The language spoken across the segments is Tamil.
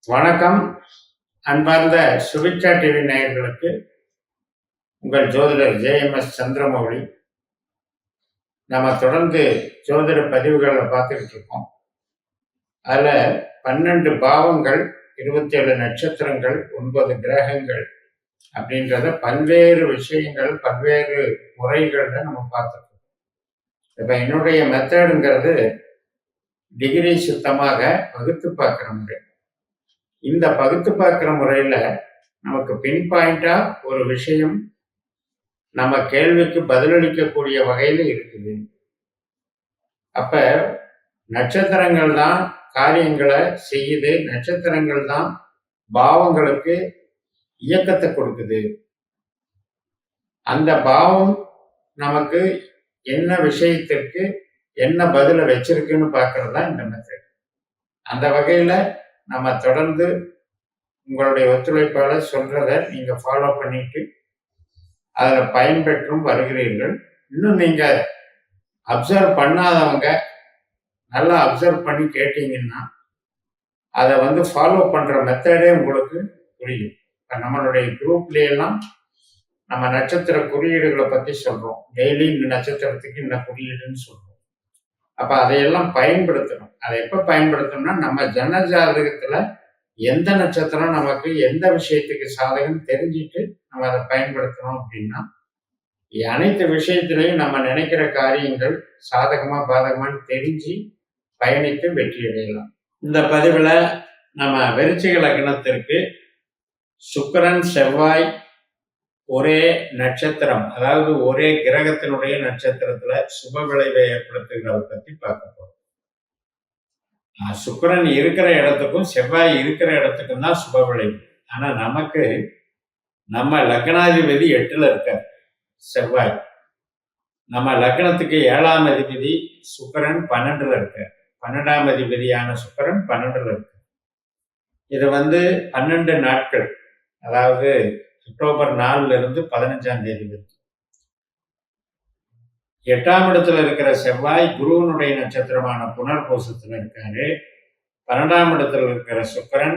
வணக்கம். அன்பார்ந்த சுபிக்ஷா டிவி நேயர்களுக்கு உங்கள் ஜோதிடர் JMS சந்திரமௌலி. நம்ம தொடர்ந்து ஜோதிட பதிவுகளை பார்த்துக்கிட்டு இருக்கோம். அதில் 12 பாவங்கள், 27 நட்சத்திரங்கள், 9 கிரகங்கள் அப்படின்றத பல்வேறு விஷயங்கள், பல்வேறு முறைகளில் நம்ம பார்த்துருக்கோம். இப்போ என்னுடைய மெத்தடுங்கிறது டிகிரி சுத்தமாக பகுத்து பார்க்குற முறை. இந்த பகுத்து பார்க்குற முறையில் நமக்கு பின் பாயிண்டா ஒரு விஷயம் நம்ம கேள்விக்கு பதிலளிக்கக்கூடிய வகையில் இருக்குது. அப்ப நட்சத்திரங்கள் தான் காரியங்களை செய்யுது, நட்சத்திரங்கள் தான் பாவங்களுக்கு இயக்கத்தை கொடுக்குது. அந்த பாவம் நமக்கு என்ன விஷயத்திற்கு என்ன பதிலை வச்சிருக்குன்னு பார்க்கறது தான் இந்த மெத்தட். அந்த வகையில் நம்ம தொடர்ந்து உங்களுடைய ஒத்துழைப்பாளர் சொல்றதை நீங்கள் ஃபாலோ பண்ணிட்டு அதில் பயன்பெற்றும் வருகிறீர்கள். இன்னும் நீங்கள் அப்சர்வ் பண்ணாதவங்க நல்லா அப்சர்வ் பண்ணி கேட்டீங்கன்னா அதை ஃபாலோ பண்ணுற மெத்தடே உங்களுக்கு புரியும். இப்போ நம்மளுடைய குரூப்லேயெல்லாம் நம்ம நட்சத்திர குறியீடுகளை பற்றி சொல்கிறோம். டெய்லி இந்த நட்சத்திரத்துக்கு இந்த குறியீடுன்னு சொல்கிறோம். அப்போ அதையெல்லாம் பயன்படுத்தணும். அதை எப்போ பயன்படுத்தணும்னா நம்ம ஜனஜாதகத்தில் எந்த நட்சத்திரம் நமக்கு எந்த விஷயத்துக்கு சாதகம் தெரிஞ்சுட்டு நம்ம அதை பயன்படுத்தணும் அப்படின்னா அனைத்து விஷயத்திலையும் நம்ம நினைக்கிற காரியங்கள் சாதகமா பாதகமானு தெரிஞ்சு பயணித்து வெற்றி அடையலாம். இந்த பதிவில் நம்ம விருச்சிக லக்னத்திற்கு சுக்கிரன் செவ்வாய் ஒரே நட்சத்திரம், அதாவது ஒரே கிரகத்தினுடைய நட்சத்திரத்துல சுப விளைவை ஏற்படுத்துகிறத பத்தி பார்க்க போறோம். சுக்கிரன் இருக்கிற இடத்துக்கும் செவ்வாய் இருக்கிற இடத்துக்கும் தான் சுப விளைவு. ஆனா நமக்கு நம்ம லக்னாதிபதி 8ல் இருக்கார் செவ்வாய். நம்ம லக்னத்துக்கு 7ஆம் அதிபதி சுக்கிரன் 12ல் இருக்கார். 12ஆம் அதிபதியான சுக்கிரன் 12ல் இருக்கு. இது 12 நாட்கள், அதாவது அக்டோபர் 4ல இருந்து 15ஆம் தேதி வரைக்கும். 8ஆம் இடத்துல இருக்கிற செவ்வாய் குருவனுடைய நட்சத்திரமான புனர்பூசத்துல இருக்காரு. 12ஆம் இடத்துல இருக்கிற சுக்கிரன்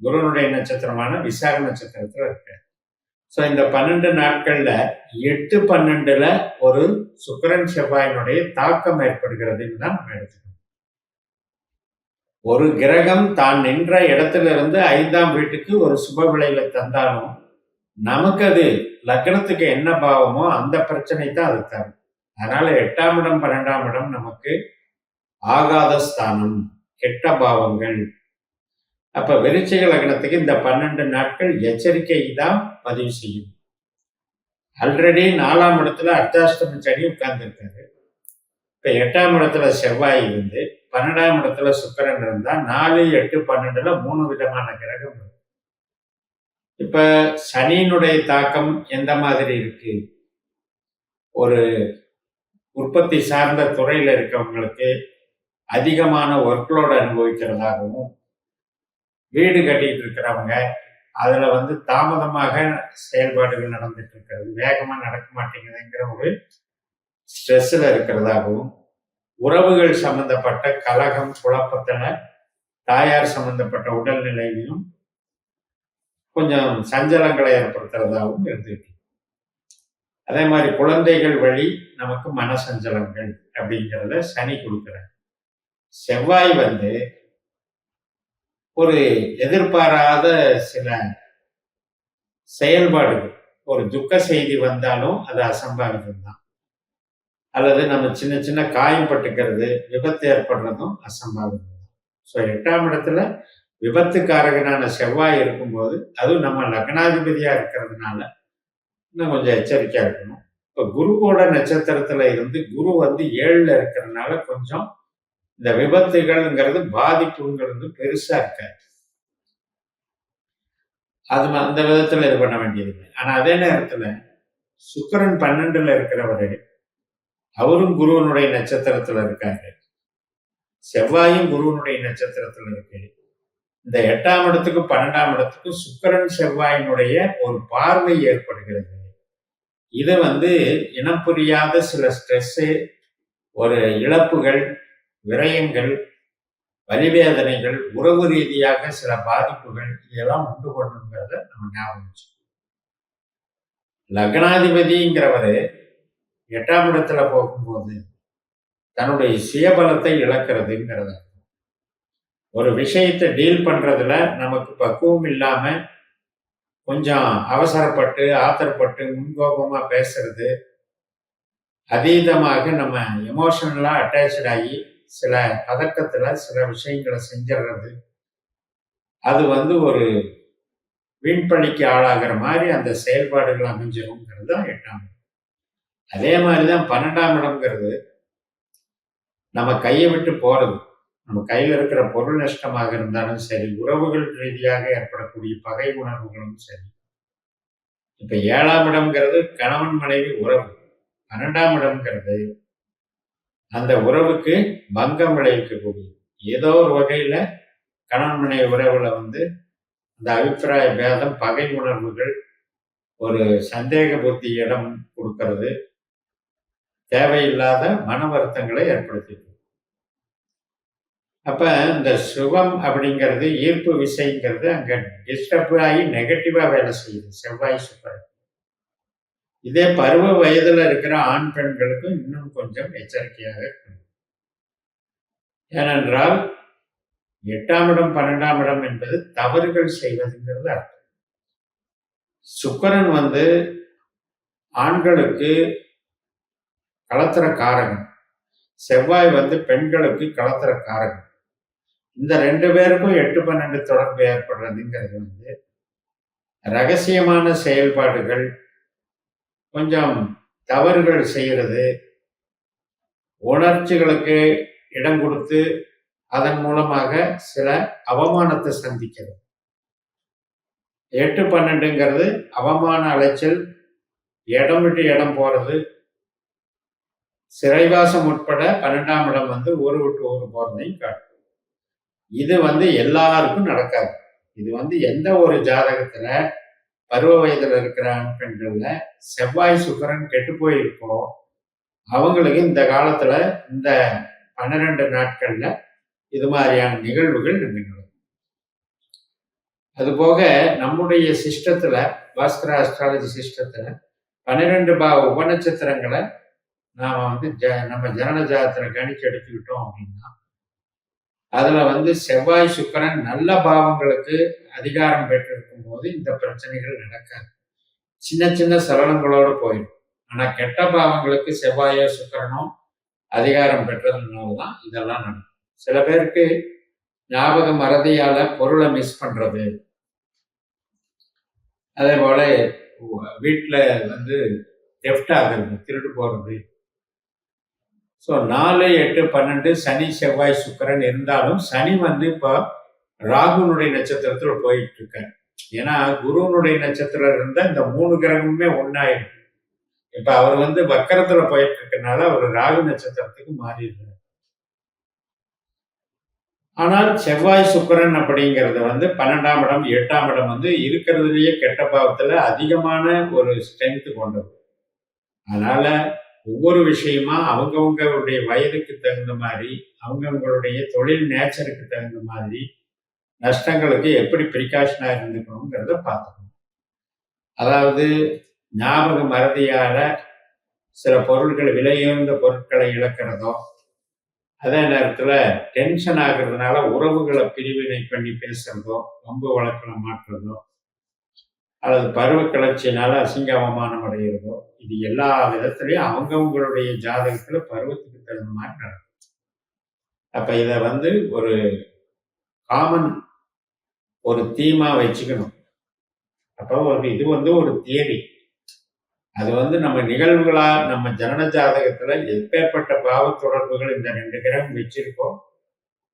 குருவனுடைய நட்சத்திரமான விசாக நட்சத்திரத்துல இருக்காரு. ஸோ இந்த 12 நாட்கள்ல 8-12ல ஒரு சுக்கிரன் செவ்வாயினுடைய தாக்கம் ஏற்படுகிறதுன்னு தான் நம்ம எடுத்துக்கணும். ஒரு கிரகம் தான் நின்ற இடத்துல இருந்து 5ஆம் வீட்டுக்கு ஒரு சுப விளைவை தந்தாலும் நமக்கு அது லக்னத்துக்கு என்ன பாவமோ அந்த பிரச்சனை தான் அது தரும். அதனால 8ஆம் இடம் 12ஆம் இடம் நமக்கு ஆகாத ஸ்தானம், கெட்ட பாவங்கள். அப்ப விருச்சிக லக்னத்துக்கு இந்த 12 நாட்கள் எச்சரிக்கை தான் பதிவு செய்யும். ஆல்ரெடி 4ஆம் இடத்துல அர்த்தாஷ்டம சனி உட்கார்ந்துருக்காரு. இப்ப 8ஆம் இடத்துல செவ்வாய் இருந்து 12ஆம் இடத்துல சுக்கிரன் இருந்தா 4, 8, 12ல 3 விதமான கிரகம் இருக்கு. இப்ப சனியினுடைய தாக்கம் எந்த மாதிரி இருக்கு? ஒரு உற்பத்தி சார்ந்த துறையில இருக்கவங்களுக்கு அதிகமான ஒர்க்லோடு அனுபவிக்கிறதாகவும், வீடு கட்டிட்டு இருக்கிறவங்க அதுல தாமதமாக செயல்பாடுகள் நடந்துட்டு இருக்கிறது, வேகமா நடக்க மாட்டேங்குதுங்கிற ஒரு ஸ்ட்ரெஸ்ல இருக்கிறதாகவும், உறவுகள் சம்பந்தப்பட்ட கலகம் குழப்பத்துல தாயார் சம்பந்தப்பட்ட உடல்நிலையிலும் கொஞ்சம் சஞ்சலங்களை ஏற்படுத்துறதாகவும் இருந்துட்டு, அதே மாதிரி குழந்தைகள் வழி நமக்கு மனசஞ்சலங்கள் அப்படிங்கிறத சனி கொடுக்குறாங்க. செவ்வாய் ஒரு எதிர்பாராத சில செயல்பாடுகள், ஒரு துக்க செய்தி வந்தாலும் அது அசம்பாவிதம் தான். அல்லது நம்ம சின்ன சின்ன காயம் பட்டுக்கிறது, விபத்து ஏற்படுறதும் அசம்பாவிதம் தான். ஸோ 8ஆம் இடத்துல விபத்துக்காரகனான செவ்வாய் இருக்கும்போது, அதுவும் நம்ம லக்னாதிபதியா இருக்கிறதுனால இன்னும் கொஞ்சம் எச்சரிக்கையா இருக்கணும். இப்போ குருவோட நட்சத்திரத்துல இருந்து குரு 7ல இருக்கிறதுனால கொஞ்சம் இந்த விபத்துகள்ங்கிறது பாதிப்புங்கிறது பெருசா இருக்காது. அது அந்த விதத்துல இது பண்ண வேண்டியது. ஆனா அதே நேரத்துல சுக்கிரன் 12ல இருக்கிறவரு அவரும் குருவனுடைய நட்சத்திரத்துல இருக்காரு, செவ்வாயும் குருவனுடைய நட்சத்திரத்துல இருக்கு. இந்த 8ஆம் இடத்துக்கு 12ஆம் இடத்துக்கு சுக்கிரன் செவ்வாயினுடைய ஒரு பார்வை ஏற்படுகிறது. இது இனம் புரியாத சில ஸ்ட்ரெஸ்ஸு, ஒரு இழப்புகள், விரயங்கள், வலிவேதனைகள், உறவு ரீதியாக சில பாதிப்புகள் இதெல்லாம் உண்டு பண்ணுங்கிறத நம்ம ஞாபகம் வச்சுக்கணும். லக்னாதிபதிங்கிறவரு 8ஆம் இடத்துல போகும்போது தன்னுடைய சுயபலத்தை இழக்கிறதுங்கிறத ஒரு விஷயத்தை டீல் பண்றதுல நமக்கு பக்குவம் இல்லாம கொஞ்சம் அவசரப்பட்டு ஆத்திரப்பட்டு முன்கோபமா பேசுறது, அதீதமாக நம்ம எமோஷனலா அட்டாச்சு ஆகி சில பதட்டத்துல சில விஷயங்களை செஞ்சிடுறது, அது ஒரு வீண்பழிக்கு ஆளாகிற மாதிரி அந்த செயல்பாடுகள் அமைஞ்சிருங்கிறது தான் 8ஆம் இடம். அதே மாதிரிதான் 12ஆம் இடம்ங்கிறது நம்ம கையை விட்டு போறது. நம்ம கையில் இருக்கிற பொருள் நஷ்டமாக இருந்தாலும் சரி, உறவுகள் ரீதியாக ஏற்படக்கூடிய பகை உணர்வுகளும் சரி. இப்ப 7ஆம் இடம்ங்கிறது கணவன் மனைவி உறவு. 12ஆம் இடம்ங்கிறது அந்த உறவுக்கு பங்கம் விளைவிக்கக்கூடியது. ஏதோ ஒரு வகையில கணவன் மனைவி உறவுல அந்த அபிப்பிராய பேதம், பகை உணர்வுகள், ஒரு சந்தேக புத்தி இடம் கொடுக்கறது, தேவையில்லாத மன வருத்தங்களை ஏற்படுத்தி. அப்ப இந்த சுகம் அப்படிங்கிறது ஈர்ப்பு விசைங்கிறது அங்க டிஸ்டர்ப் ஆகி நெகட்டிவா வேலை செய்யுது செவ்வாய் சுக்கரன். இதே பருவ வயதுல இருக்கிற ஆண் பெண்களுக்கும் இன்னும் கொஞ்சம் எச்சரிக்கையாக இருக்கணும். ஏனென்றால் 8ஆம் இடம் 12ஆம் இடம் என்பது தவறுகள் செய்வதுங்கிறது அர்த்தம். சுக்கரன் ஆண்களுக்கு களத்திர காரகன், செவ்வாய் பெண்களுக்கு களத்திர காரகன். இந்த 2 பேருக்கும் 8-12 தொடர்பு ஏற்படுறதுங்கிறது ரகசியமான செயல்பாடுகள், கொஞ்சம் தவறுகள் செய்யறது, உணர்ச்சிகளுக்கு இடம் கொடுத்து அதன் மூலமாக சில அவமானத்தை சந்திக்கிறது. 8-12ங்கிறது அவமான அலைச்சல், இடம் விட்டு இடம் போறது, சிறைவாசம் உட்பட 12ஆம் இடம் ஊரு விட்டு ஊரு போறதையும் காட்டும். இது எல்லாருக்கும் நடக்காது. இது எந்த ஒரு ஜாதகத்துல பருவ வயதுல இருக்கிற ஆண் பெண்கள்ல செவ்வாய் சுக்கரன் கெட்டு போயிருக்கோ அவங்களுக்கு இந்த காலத்துல இந்த 12 நாட்கள்ல இது மாதிரியான நிகழ்வுகள் நடக்கும். அதுபோக நம்முடைய சிஸ்டத்துல, பாஸ்கர அஸ்ட்ராலஜி சிஸ்டத்துல 12 உபநட்சத்திரங்களை நாம நம்ம ஜனன ஜாதகத்துல கணிச்சு எடுத்துக்கிட்டோம் அப்படின்னா அதுல செவ்வாய் சுக்கரன் நல்ல பாவங்களுக்கு அதிகாரம் பெற்றிருக்கும் போது இந்த பிரச்சனைகள் நடக்காது. சின்ன சின்ன சலனங்களோடு போயிடும். ஆனா கெட்ட பாவங்களுக்கு செவ்வாயோ சுக்கரனோ அதிகாரம் பெற்றதுனாலதான் இதெல்லாம் நடக்கும். சில பேருக்கு ஞாபக மறதியால பொருளை மிஸ் பண்றது, அதே போல வீட்டுல தெஃப்ட் ஆகுறது, திருட்டு போறது. ஸோ 4, 8, 12 சனி செவ்வாய் சுக்கரன் இருந்தாலும் சனி இப்போ ராகுனுடைய நட்சத்திரத்துல போயிட்டு இருக்காரு. ஏன்னா குருனுடைய நட்சத்திரம் இருந்தா இந்த 3 கிரகமுமே ஒன்னாயிருக்கு. இப்ப அவர் வக்கரத்துல போயிட்டு இருக்கனால அவர் ராகு நட்சத்திரத்துக்கு மாறிடுறாரு. ஆனால் செவ்வாய் சுக்கரன் அப்படிங்கிறது 12ஆம் இடம் 8ஆம் இடம் இருக்கிறதுலயே கெட்ட பாவத்துல அதிகமான ஒரு ஸ்ட்ரென்த் கொண்டது. அதனால ஒவ்வொரு விஷயமா அவங்கவுங்களுடைய வயதுக்கு தகுந்த மாதிரி, அவங்கவுங்களுடைய தொழில் நேச்சருக்கு தகுந்த மாதிரி நஷ்டங்களுக்கு எப்படி ப்ரிகாஷனா இருந்துக்கணுங்கிறத பார்த்துக்கணும். அதாவது ஞாபக மறதியால சில பொருட்கள், விலையுயர்ந்த பொருட்களை இழக்கிறதோ, அதே நேரத்துல டென்ஷன் ஆகுறதுனால உறவுகளை பிரிவினை பண்ணி பேசுறதோ, வம்பு வழக்குல மாற்றுறதோ, அல்லது பருவ கிளர்ச்சியினால அசிங்க அவமானம் அடைகிறதோ, இது எல்லா விதத்திலையும் அவங்கவுங்களுடைய ஜாதகத்துல பருவத்துக்கு தகுந்த மாதிரி நடக்கும். அப்ப இத ஒரு காமன் ஒரு தீமா வச்சுக்கணும். அப்ப இது ஒரு தியரி. அது நம்ம நிகழ்வுகளா நம்ம ஜனன ஜாதகத்துல எப்பேற்பட்ட பாவ தொடர்புகள் இந்த 2 கிரகம் வச்சிருக்கோம்,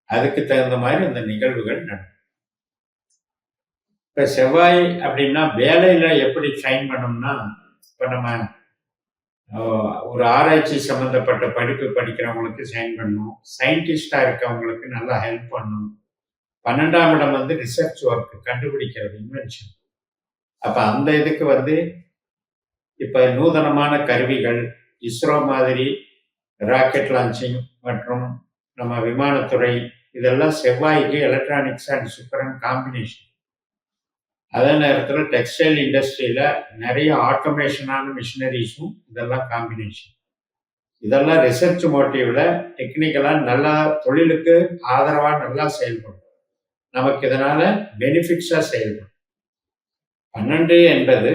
அதுக்கு தகுந்த மாதிரி அந்த நிகழ்வுகள் நடக்கும். இப்ப செவ்வாய் அப்படின்னா வேலையில எப்படி ஷைன் பண்ணோம்னா, இப்ப நம்ம ஒரு ஆராய்ச்சி சம்பந்தப்பட்ட படிப்பு படிக்கிறவங்களுக்கு ஷைன் பண்ணணும், சயின்டிஸ்டா இருக்கவங்களுக்கு நல்லா ஹெல்ப் பண்ணணும். 12ஆம் இடம் ரிசர்ச் ஒர்க், கண்டுபிடிக்கிறது, இன்வென்ஷன். அப்ப அந்த இதுக்கு இப்ப நூதனமான கருவிகள், இஸ்ரோ மாதிரி ராக்கெட் லான்ச்சிங் மற்றும் நம்ம விமானத்துறை இதெல்லாம் செவ்வாய்க்கு எலக்ட்ரானிக்ஸ் அண்ட் சுக்கிரன் காம்பினேஷன். அதே நேரத்தில் டெக்ஸ்டைல் இண்டஸ்ட்ரியில நிறைய ஆட்டோமேஷனான மிஷினரிஸும் இதெல்லாம் காம்பினேஷன். இதெல்லாம் ரிசர்ச் மோட்டிவ்ல டெக்னிக்கலா நல்லா தொழிலுக்கு ஆதரவா நல்லா செயல்படும். நமக்கு இதனால பெனிஃபிட்ஸா செயல்படும். 12 என்பது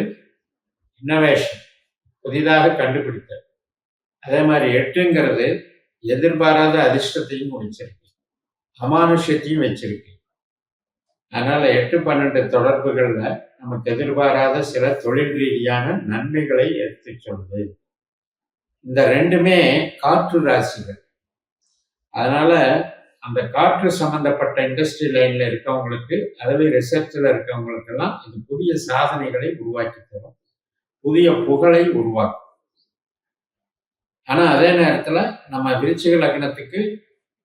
இன்னோவேஷன், புதிதாக கண்டுபிடித்தல். அதே மாதிரி 8ங்கிறது எதிர்பாராத அதிர்ஷ்டத்தையும் வச்சிருக்கு, அமானுஷ்யத்தையும் வச்சிருக்கு. அதனால 8, 12 தொடர்புகள்ல நமக்கு எதிர்பாராத சில தொழில் ரீதியான நன்மைகளை எடுத்து சொல்லுது. இந்த 2மே காற்று ராசிகள். அதனால அந்த காற்று சம்பந்தப்பட்ட இண்டஸ்ட்ரி லைன்ல இருக்கவங்களுக்கு, அதுவே ரிசர்ச்ல இருக்கவங்களுக்கெல்லாம் இது புதிய சாதனைகளை உருவாக்கி தரும், புதிய புகழை உருவாக்கும். ஆனா அதே நேரத்துல நம்ம விருச்சிக லக்னத்துக்கு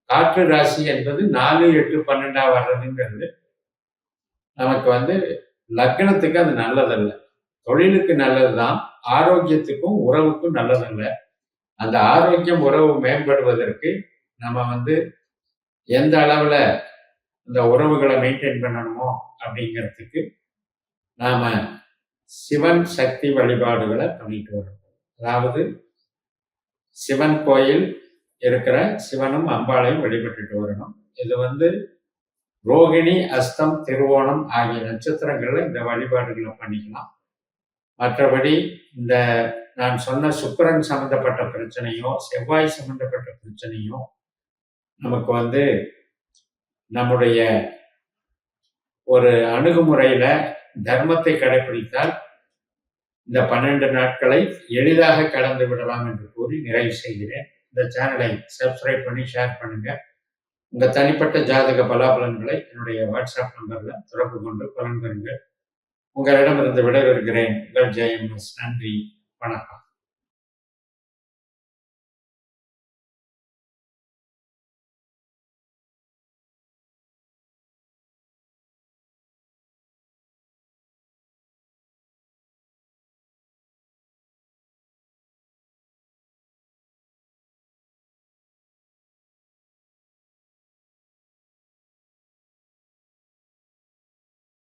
காற்று ராசி என்பது 4, 8, 12 வர்றதுங்கிறது நமக்கு லக்னத்துக்கு அது நல்லதல்ல. தொழிலுக்கு நல்லதுதான், ஆரோக்கியத்துக்கும் உறவுக்கும் நல்லதல்ல. அந்த ஆரோக்கியம், உறவு மேம்படுவதற்கு நம்ம எந்த அளவுல இந்த உறவுகளை மெயின்டைன் பண்ணணுமோ அப்படிங்கிறதுக்கு நாம சிவன் சக்தி வழிபாடுகளை பண்ணிட்டு வரணும். அதாவது சிவன் கோயில் இருக்கிற சிவனும் அம்பாளையும் வழிபட்டுட்டு வரணும். இது ரோகிணி, அஸ்தம், திருவோணம் ஆகிய நட்சத்திரங்கள்ல இந்த வழிபாடுகளை பண்ணிக்கலாம். மற்றபடி இந்த நான் சொன்ன சுக்கிரன் சம்பந்தப்பட்ட பிரச்சனையோ செவ்வாய் சம்பந்தப்பட்ட பிரச்சனையோ நமக்கு நம்முடைய ஒரு அணுகுமுறையில தர்மத்தை கடைபிடித்தால் இந்த 12 நாட்களை எளிதாக கடந்து விடலாம் என்று கூறி நிறைவு செய்கிறேன். இந்த சேனலை சப்ஸ்கிரைப் பண்ணி ஷேர் பண்ணுங்க. உங்க தனிப்பட்ட ஜாதக பலாபலன்களை என்னுடைய வாட்ஸ்அப் நம்பர்ல தொடர்பு கொண்டு பலன் பெறுங்கள். உங்களிடமிருந்து விடைபெறுகிறேன். உங்கள் ஜெயம். நன்றி, வணக்கம்.